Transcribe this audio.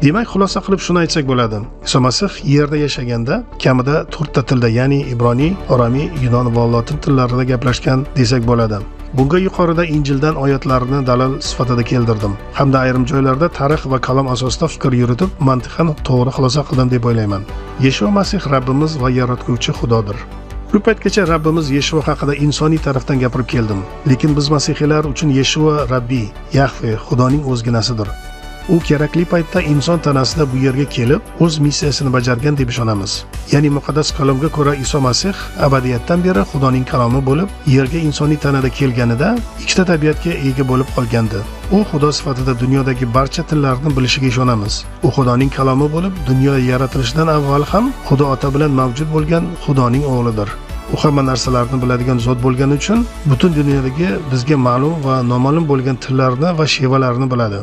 Demak, xulosa qilib shuni aytsak bo'ladi. Iso Masih yerda yashaganda kamida 4 ta tilda, ya'ni Ibroniy, Oramiy, Yunon va Lotin tillarida gaplashgan desak bo'ladi. Bunga yuqorida Injildan oyatlarni dalil sifatida keltirdim, hamda ayrim joylarda tarix va kalom asosida fikr yuritib, mantiqan to'g'ri xulosa qildim deb o'ylayman. Yeshua Masih Rabbimiz va yaratguvchi Xudodir. Bu paytgacha Rabbimiz Yeshua haqida insoniy tarafdan gapirib keldim, lekin biz masihiylar uchun Yeshua Rabbiy, Yahve, Xudoning o'zginasidir. U kerakli paytda inson tanasida bu yerga kelib, o'z missiyasini bajargan deb ishonamiz. Ya'ni muqaddas kalomga ko'ra Iso Masih abadiyatdan beri Xudoning kalomi bo'lib, yerga insoniy tanada kelganida ikkita tabiatga ega bo'lib qolgandi. U Xudo sifatida dunyodagi barcha tillarni bilishiga ishonamiz. U Xudoning kalomi bo'lib, dunyo yaratilishidan avval ham Xudo ota bilan mavjud bo'lgan Xudoning o'g'lidir. U hamma narsalarni biladigan zot bo'lgani uchun butun dunyodagi bizga ma'lum va noma'lum bo'lgan tillarni va shevalarni biladi.